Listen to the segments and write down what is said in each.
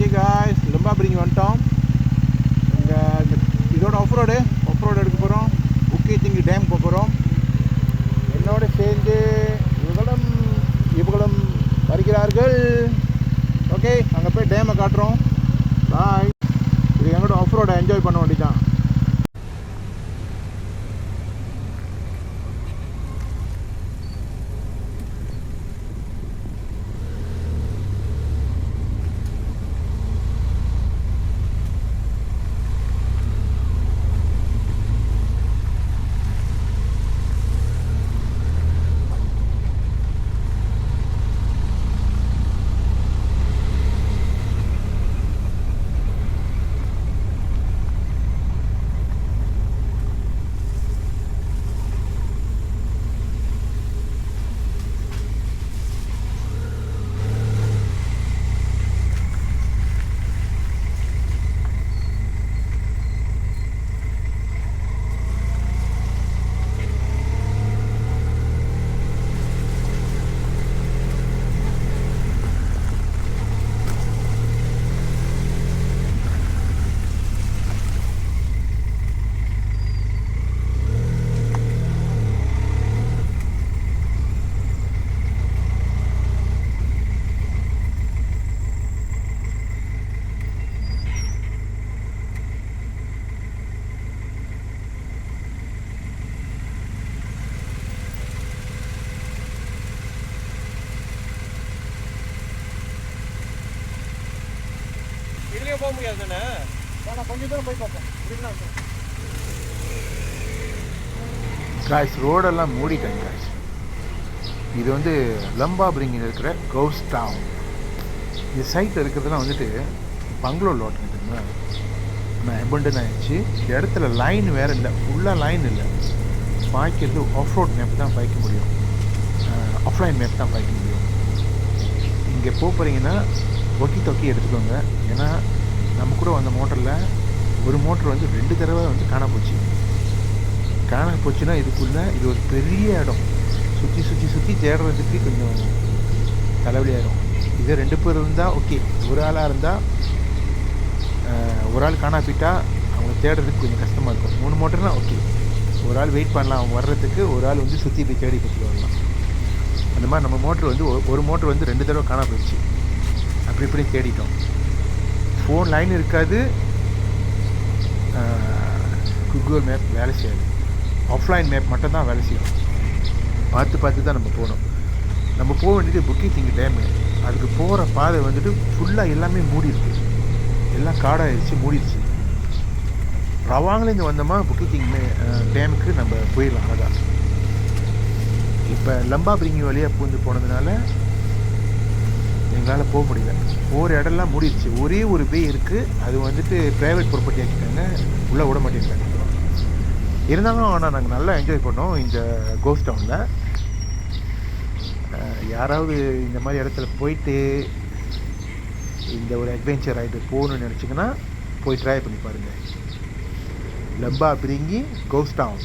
Okay guys, Lamba Bhringi வந்துட்டோம். இங்கே இதோட ஆஃப்ரோடு எடுக்க போகிறோம். புக்கி திங்கி டேம் போக போகிறோம். என்னோட சேர்ந்து இவங்களும் வருகிறார்கள். ஓகே, அங்கே போய் டேமை காட்டுறோம். பாய். இது எங்களோட ஆஃப்ரோட என்ஜாய் பண்ண வேண்டியதான். இதுலேயே போக முடியாது தானே? நான் கொஞ்சம் தூரம் போய் பார்ப்போம். காய்ஸ், ரோடெல்லாம் மூடிட்டாங்க காய்ஸ். இது வந்து லம்பா பிரிங்கில் இருக்கிற கவுஸ் டவுன். இது சைட்டில் இருக்கிறதுலாம் வந்துட்டு பங்களூர் லோட்டுங்க தெரியுமா? நான் எபண்டன் ஆயிடுச்சு. இந்த இடத்துல லைன் வேறு இல்லை, ஃபுல்லாக லைன் இல்லை. பாய்க்கிறது ஆஃப் ரோட் மேப் தான் பாய்க்க முடியும், ஆஃப்லைன் மேப் தான் பாய்க்க முடியும். இங்கே போகிறீங்கன்னா தொக்கி எடுத்துக்கோங்க. ஏன்னா நம்ம கூட வந்த மோட்டரில் ஒரு மோட்டர் வந்து 2 தடவை வந்து காண போச்சுன்னா இதுக்குள்ளே இது ஒரு பெரிய இடம். சுற்றி தேடுறதுக்கு கொஞ்சம் தலைவலியாயிடும். இதே 2 பேர் இருந்தால் ஓகே. ஒரு ஆளாக இருந்தால் ஒரு ஆள் காணா போயிட்டா அவங்க தேடுறதுக்கு கொஞ்சம் கஷ்டமாக இருக்கும். 3 மோட்டர்னால் ஓகே, ஒரு ஆள் வெயிட் பண்ணலாம் அவங்க வர்றதுக்கு. ஒரு ஆள் வந்து சுற்றி போய் தேடி கொடுத்துட்டு வரலாம். அந்த மாதிரி நம்ம மோட்ரு வந்து ஒரு மோட்ரு வந்து 2 தடவை காணா போயிடுச்சு. இப்படி தேடிட்டோம். ஃபோன் லைன் இருக்காது, கூகுள் மேப் வேலை செய்யாது. ஆஃப்லைன் மேப் மட்டும்தான் வேலை செய்யும். பார்த்து தான் நம்ம போகணும். நம்ம போக வேண்டியது புக்கி திங்கி டேமு. அதுக்கு போகிற பாதை வந்துட்டு ஃபுல்லாக எல்லாமே மூடிருக்கு, எல்லாம் காடாகிடுச்சு, மூடிடுச்சு. ரவாங்கிலேருந்து வந்தோமா புக்கி திங்கி டேமுக்கு நம்ம போயிடலாம் அழகாக. இப்போ லம்பா பிரிங்கி வழியாக பூந்து போனதுனால எங்களால் போக முடியல. ஒரு இடம்லாம் மூடிடுச்சு. ஒரே ஒரு பே இருக்குது, அது வந்துட்டு ப்ரைவேட் ப்ராப்பர்ட்டி ஆக்கிட்டாங்க, உள்ளே விட மாட்டேங்கிறாங்க. இருந்தாலும் ஆனால் நாங்கள் நல்லா என்ஜாய் பண்ணோம் இந்த கோஸ்ட் டவுனில். யாராவது இந்த மாதிரி இடத்துல போயிட்டு இந்த ஒரு அட்வென்ச்சர் ரைடு போகணுன்னு நினச்சிங்கன்னா போய் ட்ரை பண்ணி பாருங்கள். லம்பா பிரிங்கி கோஸ்ட் டவுன்.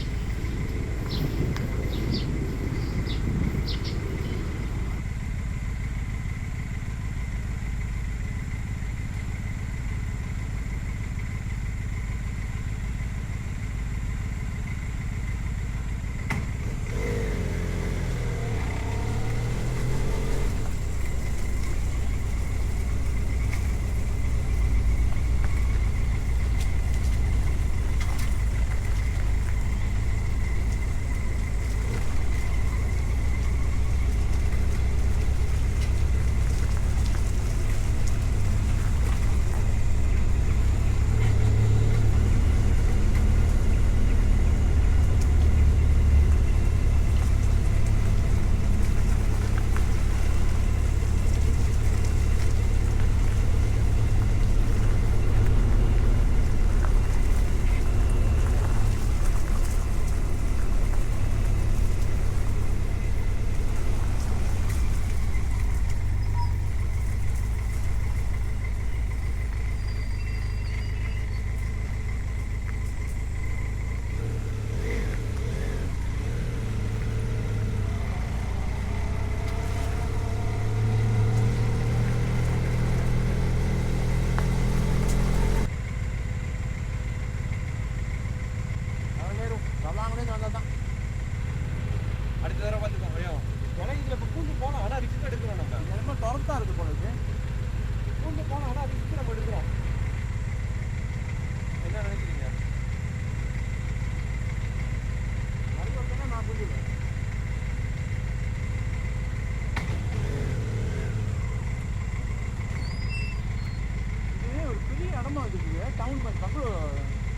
படமாக வச்சுருக்கு டவுன் மாதிரி பங்களோ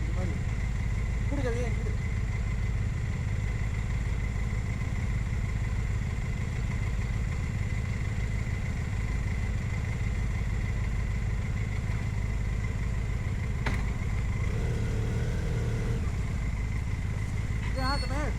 இது மாதிரி வீடு கதையே வீடு. تمام.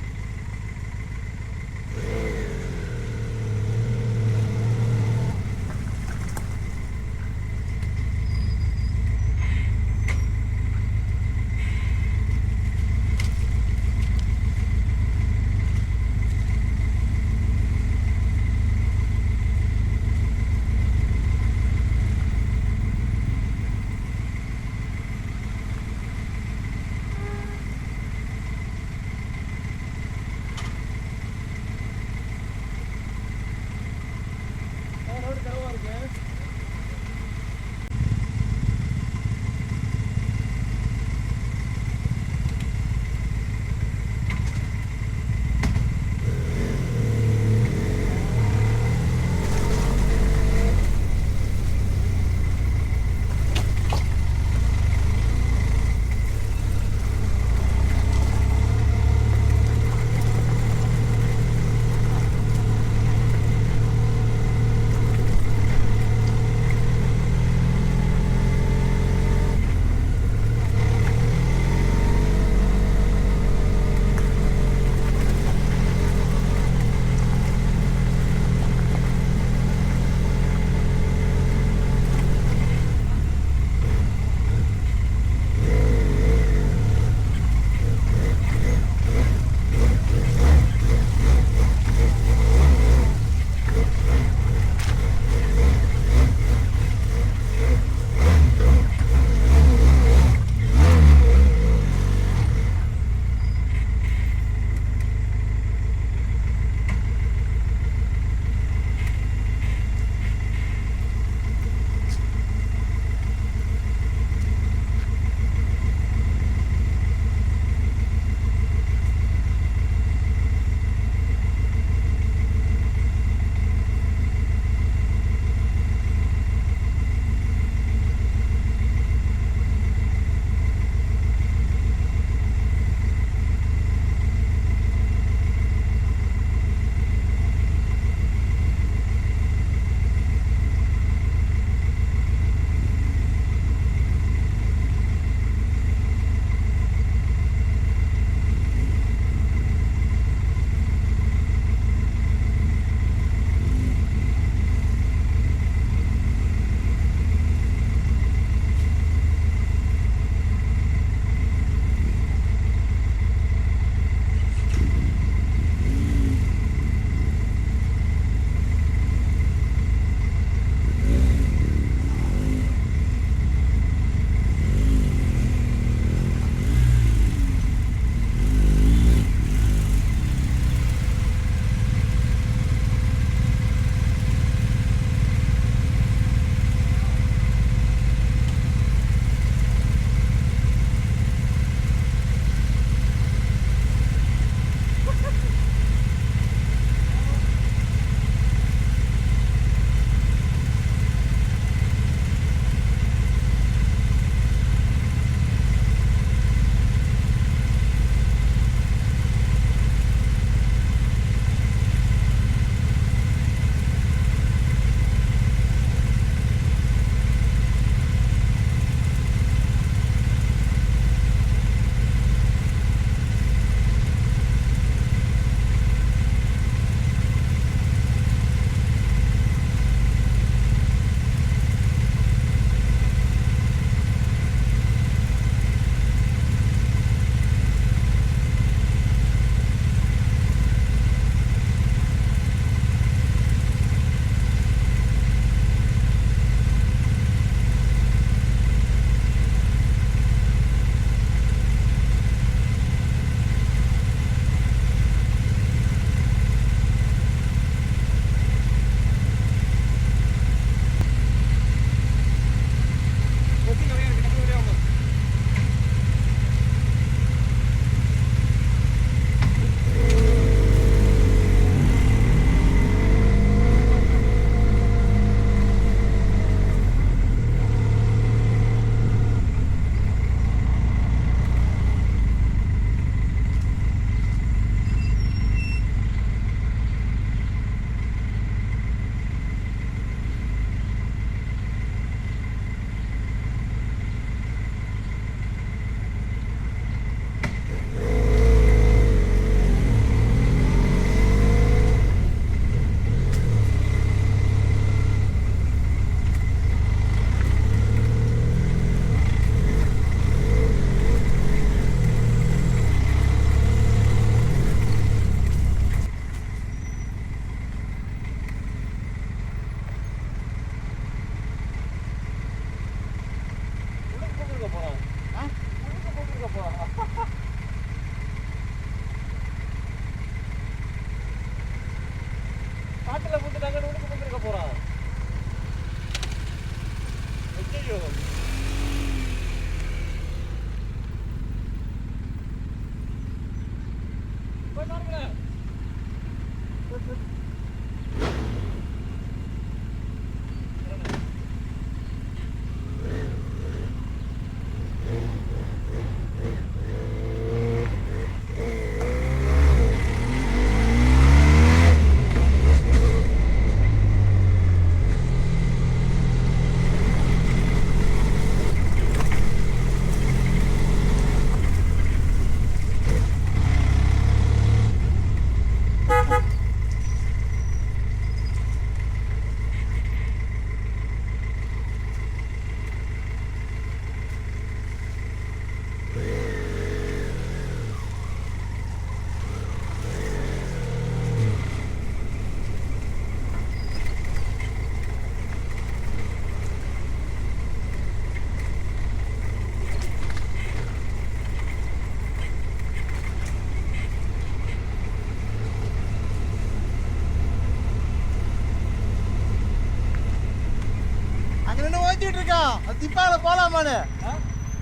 அங்க நின்று ஓய்ச்சிட்டு இருக்கான் அந்த சிப்பாவில போலாமானு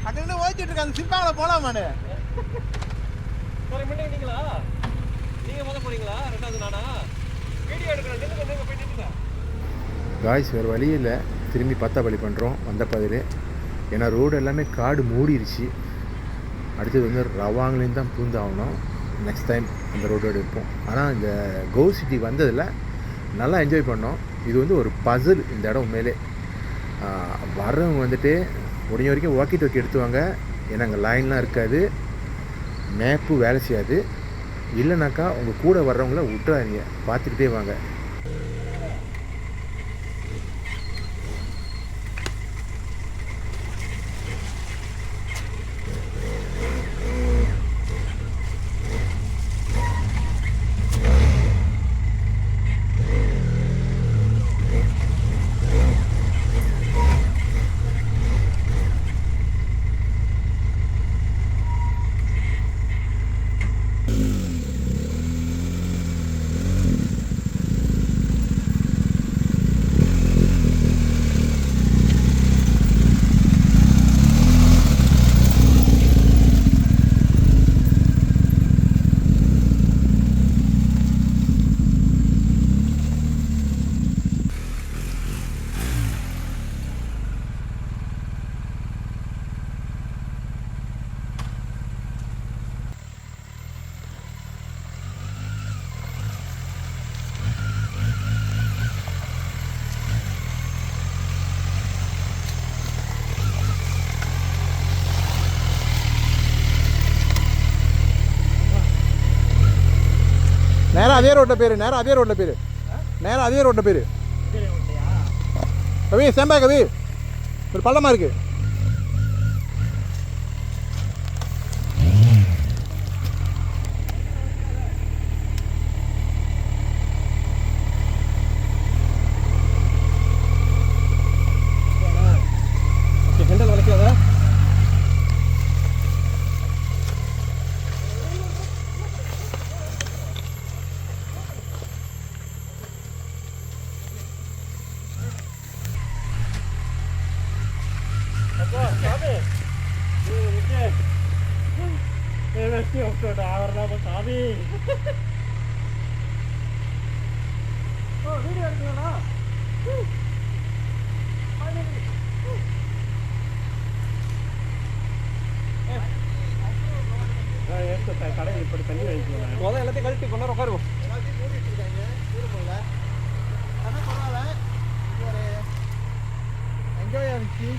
அங்க நின்று ஓய்ச்சிட்டு இருக்கான் அந்த சிப்பாவில போலாமானு நீங்களா நீங்க முதல்ல போறீங்களா ரெண்டாவது நானா வீடியோ எடுக்கிறேன் நீங்க போய் நின்னுங்க காய்ஸ் வேறு வழி இல்லை, திரும்பி பத்தாப்பள்ளி பண்ணுறோம் வந்த பதில். ஏன்னா ரோடு எல்லாமே காடு மூடிடுச்சு. அடுத்தது வந்து ரவாங்கலேருந்து தான் பூந்தாகணும். நெக்ஸ்ட் டைம் அந்த ரோடோடு இருப்போம். ஆனால் இந்த கோ சிட்டி வந்ததில் நல்லா என்ஜாய் பண்ணோம். இது வந்து ஒரு பசில் இந்த இடம் உண்மையிலே. வர்றவங்க வந்துட்டு முடிஞ்ச வரைக்கும் வாக்கி டோக்கி எடுத்துவாங்க. ஏன்னா அங்கே லைன்லாம் இருக்காது, மேப்பு வேலை செய்யாது. இல்லைனாக்கா உங்கள் கூட வர்றவங்கள விட்டுறாதீங்க, பார்த்துக்கிட்டே வாங்க. நேராக அதே ரோட்டில் பேர் நேராக அதே ரோட்டில் பேர் கவி சேம்பா கவி ஒரு பள்ளமாக இருக்கு. ஹேண்டல் வளைக்காத. வீடியோ எடுக்கலண்ணா கடை இப்படி தண்ணி வாங்கிக்கலாம். முதல்ல எல்லாத்தையும் கழட்டி கொண்டாட உட்காருவோம். எல்லாத்தையும் மூடிட்டு இருக்காங்க ஊருக்குள்ள. ஆனால் பரவாயில்ல, ஒரு என்ஜாயாக இருந்துச்சு.